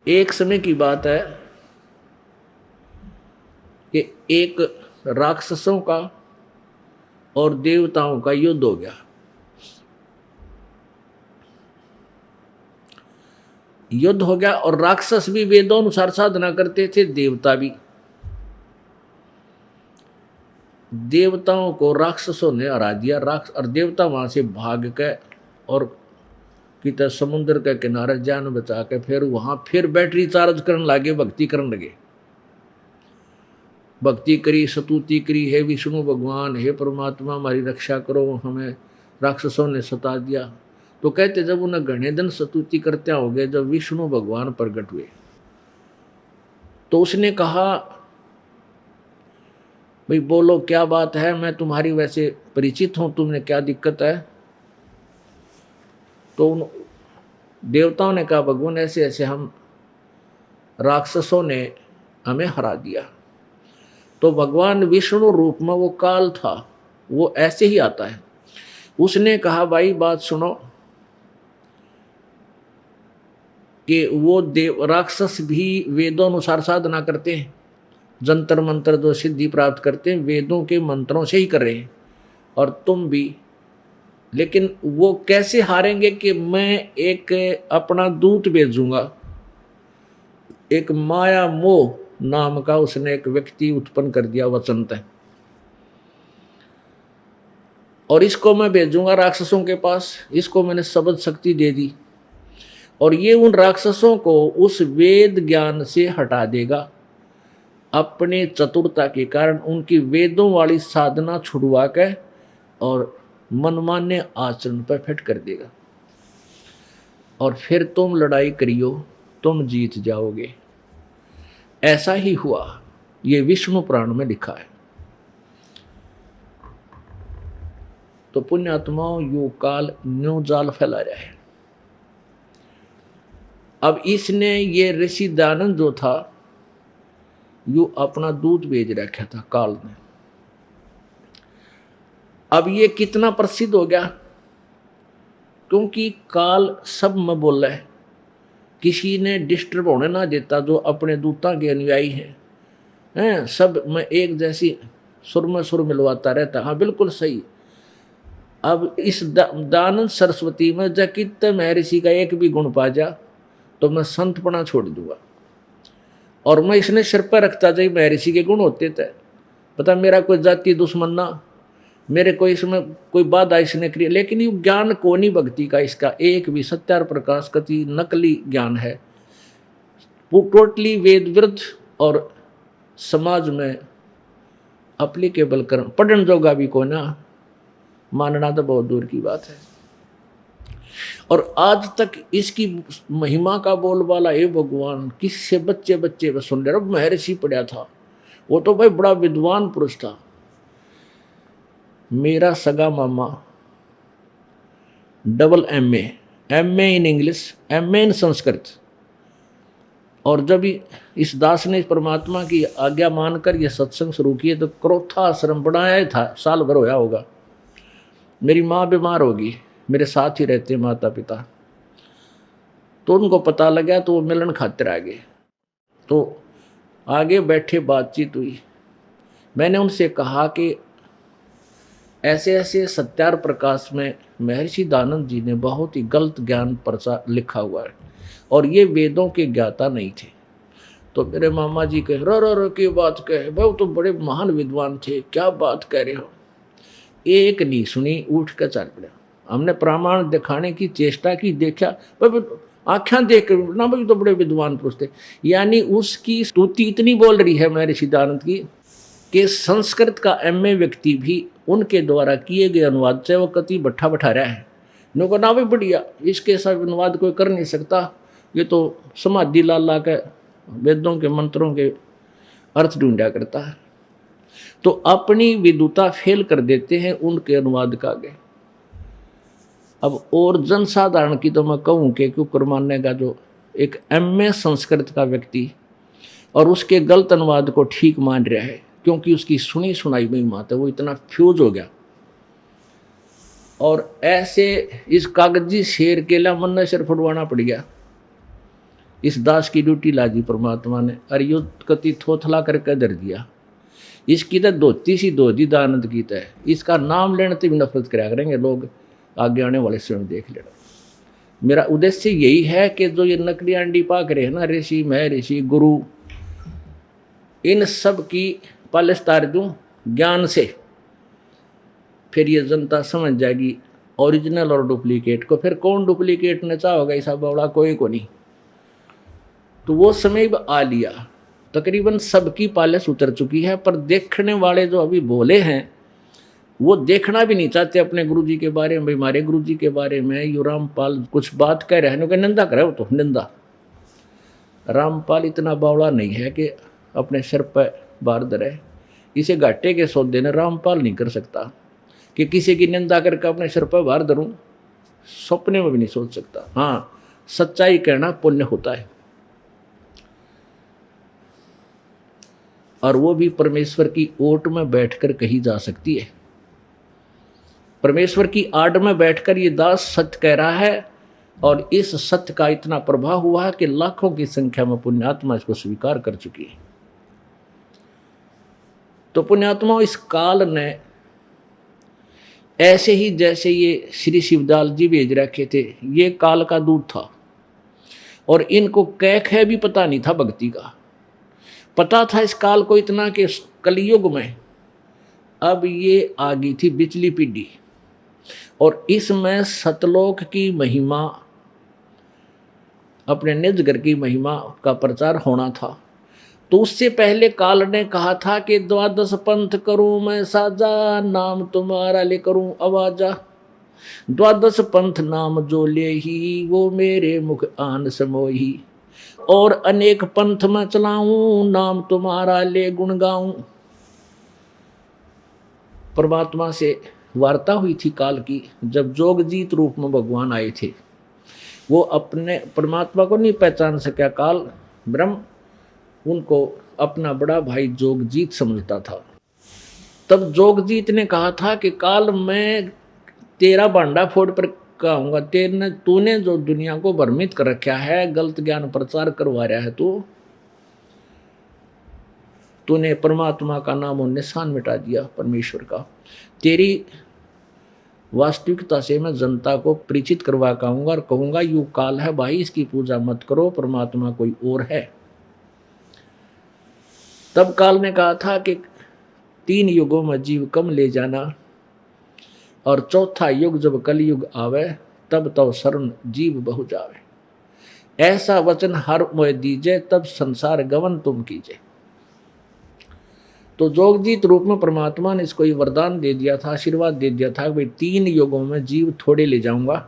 एक समय की बात है कि एक राक्षसों का और देवताओं का युद्ध हो गया। युद्ध हो गया और राक्षस भी वेदों अनुसार साधना करते थे, देवता भी। देवताओं को राक्षसों ने हरा दिया। और देवता वहां से भाग के और कितना समुद्र के किनारे जान बचा के फिर वहां फिर बैटरी चार्ज करने लगे, भक्ति करने लगे। भक्ति करी, स्तुति करी, हे विष्णु भगवान, हे परमात्मा हमारी रक्षा करो, हमें राक्षसों ने सता दिया। तो कहते जब उन्हें घने दिन स्तुति करते हो गए, जब विष्णु भगवान प्रकट हुए तो उसने कहा, भाई बोलो क्या बात है, मैं तुम्हारी वैसे परिचित हूं, तुमने क्या दिक्कत है। तो उन देवताओं ने कहा, भगवान ऐसे ऐसे हम राक्षसों ने हमें हरा दिया। तो भगवान विष्णु रूप में वो काल था, वो ऐसे ही आता है। उसने कहा, भाई बात सुनो कि वो देव राक्षस भी वेदों अनुसार साधना करते हैं, जंतर मंत्र जो सिद्धि प्राप्त करते हैं वेदों के मंत्रों से ही कर रहे हैं, और तुम भी। लेकिन वो कैसे हारेंगे कि मैं एक अपना दूत भेजूंगा। एक माया मोह नाम का उसने एक व्यक्ति उत्पन्न कर दिया वसंत है, और इसको मैं भेजूंगा राक्षसों के पास। इसको मैंने शब्द शक्ति दे दी और ये उन राक्षसों को उस वेद ज्ञान से हटा देगा। अपने चतुरता के कारण उनकी वेदों वाली साधना छुड़वा के और मनमान्य आचरण पर फिट कर देगा, और फिर तुम लड़ाई करियो, तुम जीत जाओगे। ऐसा ही हुआ, ये विष्णु पुराण में लिखा है। तो पुण्यात्माओं, यो काल न्यू जाल फैला रहा है। अब इसने ये ऋषि दानंद जो था, यो अपना दूध भेज रखा था काल ने। अब ये कितना प्रसिद्ध हो गया, क्योंकि काल सब में बोल रहा है, किसी ने डिस्टर्ब होने ना देता। जो अपने दूता के अनुयायी हैं सब में एक जैसी सुर में सुर मिलवाता रहता। हाँ बिल्कुल सही। अब इस दानंद सरस्वती में जकित महर्षि का एक भी गुण पा जा तो मैं संतपना छोड़ दूंगा, और मैं इसने सिर पर रखता जाए। महर्षि के गुण होते थे, पता मेरा कोई जाति दुश्मन ना, मेरे कोई इसमें कोई बाधा इसने करी। लेकिन ये ज्ञान कोनी भक्ति का इसका एक भी सत्यार प्रकाश कति नकली ज्ञान है, वो टोटली वेद विरुद्ध और समाज में अप्लीकेबल कर पढ़न जोगा भी को ना, मानना तो बहुत दूर की बात है। और आज तक इसकी महिमा का बोलबाला, हे भगवान, किससे बच्चे बच्चे सुन रहे। अब महर्षि पढ़ा था, वो तो भाई बड़ा विद्वान पुरुष था। मेरा सगा मामा double MA, MA in English, MA in Sanskrit. और जब इस दास ने परमात्मा की आज्ञा मानकर यह सत्संग शुरू किए तो क्रोथा आश्रम बनाया ही था, साल भर होया होगा। मेरी माँ बीमार होगी, मेरे साथ ही रहते माता पिता, तो उनको पता लगा तो वो मिलन खातिर आ गए। तो आगे बैठे बातचीत हुई। मैंने उनसे कहा कि ऐसे ऐसे सत्यार प्रकाश में महर्षि दानंद जी ने बहुत ही गलत ज्ञान प्रचार लिखा हुआ है, और ये वेदों के ज्ञाता नहीं थे। तो मेरे मामा जी कहे, रो की बात कहे, भाई तो बड़े महान विद्वान थे, क्या बात कह रहे हो। एक नहीं सुनी, उठ कर चल पड़ा। हमने प्रमाण दिखाने की चेष्टा की, देखा भाई आख्या देख ना, भाई तो बड़े विद्वान पुरुष थे। यानी उसकी स्तुति इतनी बोल रही है महर्षि दानंद की कि संस्कृत का एमए व्यक्ति भी उनके द्वारा किए गए अनुवाद से वो कति बैठा बैठा रहा है। नो ना भी बढ़िया, इसके सब अनुवाद कोई कर नहीं सकता, ये तो समाधि लाला के वेदों के मंत्रों के अर्थ ढूंढा करता है। तो अपनी विद्वता फेल कर देते हैं उनके अनुवाद का आगे। अब और जनसाधारण की तो मैं कहूँ कि क्यों मानने का, जो एक एमए संस्कृत का व्यक्ति और उसके गलत अनुवाद को ठीक मान रहा है, क्योंकि उसकी सुनी सुनाई में बात है, वो इतना फ्यूज हो गया। और ऐसे इस कागजी शेर के लिए मन सिर फुटवाना पड़ गया। इस दास की ड्यूटी ला दी परमात्मा ने, अरे यो कति थोथला करके धर दिया। इसकी तो धोती सी धो दी दानंद की है, इसका नाम लेने से भी नफरत कराया करेंगे लोग, आगे आने वाले समय देख लेना। मेरा उद्देश्य यही है कि जो ये नकली अंडी पाक रहे हैं ना, ऋषि मैं ऋषि गुरु, इन सब की पालिश तार दूं ज्ञान से, फिर ये जनता समझ जाएगी ओरिजिनल और डुप्लीकेट को। फिर कौन डुप्लीकेट न चाहोगा, ऐसा बावड़ा कोई को नहीं। तो वो समय आ लिया, तकरीबन सबकी पालिश उतर चुकी है, पर देखने वाले जो अभी बोले हैं वो देखना भी नहीं चाहते अपने गुरुजी के बारे में। हमारे गुरुजी के बारे में यू रामपाल कुछ बात कह रहे हैं कि निंदा करे, वो तो निंदा। रामपाल इतना बावड़ा नहीं है कि अपने सिर पर बार धरे, इसे घाटे के सौदे ने रामपाल नहीं कर सकता कि किसी की निंदा करके अपने सिर पर बार धरूं, सपने में भी नहीं सोच सकता। हाँ, सच्चाई कहना पुण्य होता है, और वो भी परमेश्वर की ओट में बैठकर कही जा सकती है। परमेश्वर की आड़ में बैठकर ये दास सत्य कह रहा है, और इस सत्य का इतना प्रभाव हुआ है कि लाखों की संख्या में पुण्यात्मा इसको स्वीकार कर चुकी है। तो पुण्यात्मा, इस काल ने ऐसे ही जैसे ये श्री शिवदाल जी भेज रखे थे, ये काल का दूत था, और इनको कह भी पता नहीं था भक्ति का। पता था इस काल को इतना कि कलयुग में अब ये आ गई थी बिचली पीढ़ी, और इसमें सतलोक की महिमा, अपने निज घर की महिमा का प्रचार होना था। तो उससे पहले काल ने कहा था कि 12 पंथ करूं मैं साजा, नाम तुम्हारा ले करूं आवाजा। 12 पंथ नाम जो ले ही, वो मेरे मुख आन समोही। और अनेक पंथ में चलाऊं, नाम तुम्हारा ले गुण गाऊं। परमात्मा से वार्ता हुई थी काल की, जब जोगजीत रूप में भगवान आए थे। वो अपने परमात्मा को नहीं पहचान सका काल, ब्रह्म उनको अपना बड़ा भाई जोगजीत समझता था। तब जोगजीत ने कहा था कि काल मैं तेरा भांडा फोड़ पर कहूँगा, तूने जो दुनिया को भ्रमित कर रखा है, गलत ज्ञान प्रचार करवा रहा है, तूने परमात्मा का नाम और निशान मिटा दिया परमेश्वर का। तेरी वास्तविकता से मैं जनता को परिचित करवा कहूँगा, और कहूँगा यू काल है भाई, इसकी पूजा मत करो, परमात्मा कोई और है। तब काल ने कहा था कि 3 युगों में जीव कम ले जाना, और चौथा युग जब कलयुग आवे, तब तो शरण जीव बहु जावे। ऐसा वचन हर मोह दीजे, तब संसार गवन तुम कीजे। तो जोगजीत रूप में परमात्मा ने इसको ये वरदान दे दिया था, आशीर्वाद दे दिया था कि भाई 3 युगों में जीव थोड़े ले जाऊंगा,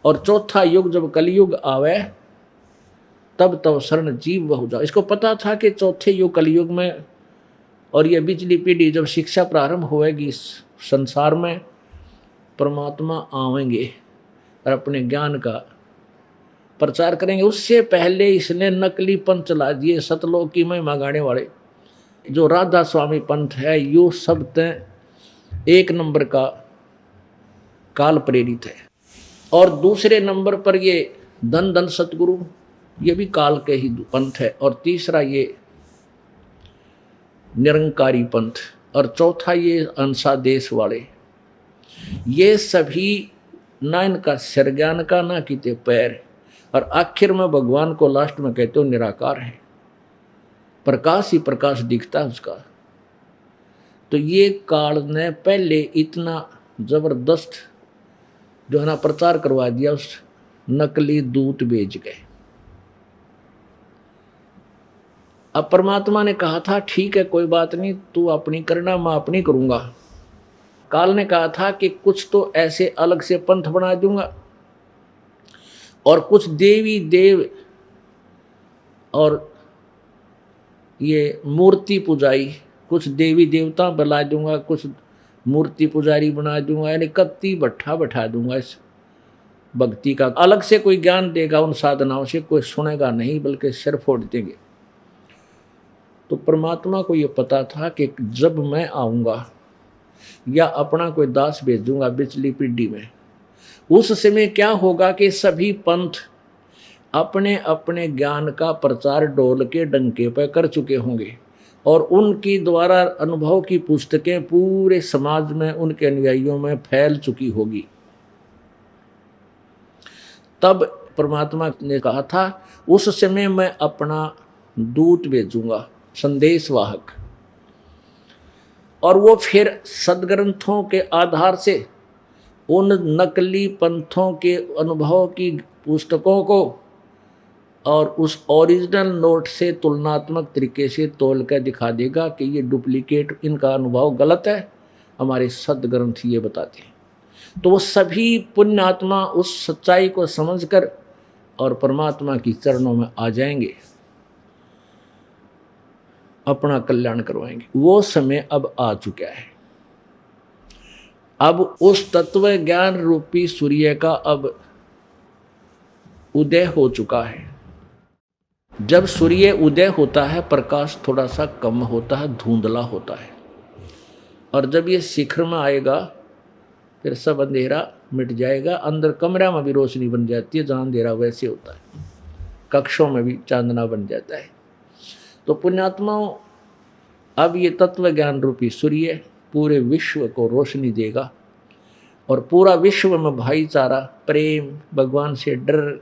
और चौथा युग जब कलयुग आवे, तब तो शरण जीव बहु जाओ। इसको पता था कि चौथे युग कलयुग में, और ये बिचली पीढ़ी जब शिक्षा प्रारंभ होएगी संसार में, परमात्मा आवेंगे और अपने ज्ञान का प्रचार करेंगे। उससे पहले इसने नकली पंथ चला दिए, सतलोक की महिमा गाने वाले, जो राधा स्वामी पंथ है, यो सब एक नंबर का काल प्रेरित है। और दूसरे नंबर पर ये धन धन सतगुरु, ये भी काल के ही पंथ है। और तीसरा ये निरंकारी पंथ, और चौथा ये अंशादेश वाले। ये सभी ना इनका सिर ज्ञान का, ना किते पैर, और आखिर में भगवान को लास्ट में कहते हो निराकार है, प्रकाश ही प्रकाश दिखता है उसका। तो ये काल ने पहले इतना जबरदस्त जो है ना प्रचार करवा दिया, उस नकली दूत भेज गए। अब परमात्मा ने कहा था ठीक है कोई बात नहीं, तू अपनी करना, मैं अपनी करूंगा। काल ने कहा था कि कुछ तो ऐसे अलग से पंथ बना दूंगा, और कुछ देवी देव और ये मूर्ति पुजारी, कुछ देवी देवता बना दूंगा, कुछ मूर्ति पुजारी बना दूंगा, यानी कत्ती भट्ठा बैठा दूंगा। इस भक्ति का अलग से कोई ज्ञान देगा उन साधनाओं से, कोई सुनेगा नहीं, बल्कि सिर फोड़ देंगे। तो परमात्मा को ये पता था कि जब मैं आऊँगा या अपना कोई दास भेजूंगा बिचली पीढ़ी में, उस समय क्या होगा कि सभी पंथ अपने अपने ज्ञान का प्रचार ढोल के डंके पर कर चुके होंगे और उनकी द्वारा अनुभव की पुस्तकें पूरे समाज में उनके अनुयायियों में फैल चुकी होगी। तब परमात्मा ने कहा था उस समय मैं अपना दूत भेजूंगा, संदेशवाहक, और वो फिर सदग्रंथों के आधार से उन नकली पंथों के अनुभव की पुस्तकों को और उस ओरिजिनल नोट से तुलनात्मक तरीके से तोल कर दिखा देगा कि ये डुप्लीकेट, इनका अनुभव गलत है, हमारे सदग्रंथ ये बताते हैं। तो वो सभी पुण्यात्मा उस सच्चाई को समझकर और परमात्मा की चरणों में आ जाएंगे, अपना कल्याण करवाएंगे। वो समय अब आ चुका है। अब उस तत्व ज्ञान रूपी सूर्य का अब उदय हो चुका है। जब सूर्य उदय होता है प्रकाश थोड़ा सा कम होता है, धुंधला होता है, और जब ये शिखर में आएगा फिर सब अंधेरा मिट जाएगा। अंदर कमरा में भी रोशनी बन जाती है, जहाँ अंधेरा वैसे होता है, कक्षों में भी चांदना बन जाता है। तो पुण्यात्माओं, अब ये तत्व ज्ञान रूपी सूर्य पूरे विश्व को रोशनी देगा और पूरा विश्व में भाईचारा, प्रेम, भगवान से डर,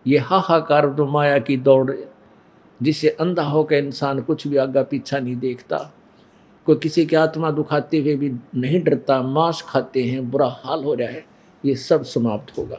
ये हाहाकार जो माया की दौड़ जिसे अंधा होकर इंसान कुछ भी आगे पीछा नहीं देखता, कोई किसी की आत्मा दुखाते हुए भी नहीं डरता, मांस खाते हैं, बुरा हाल हो रहा है, ये सब समाप्त होगा।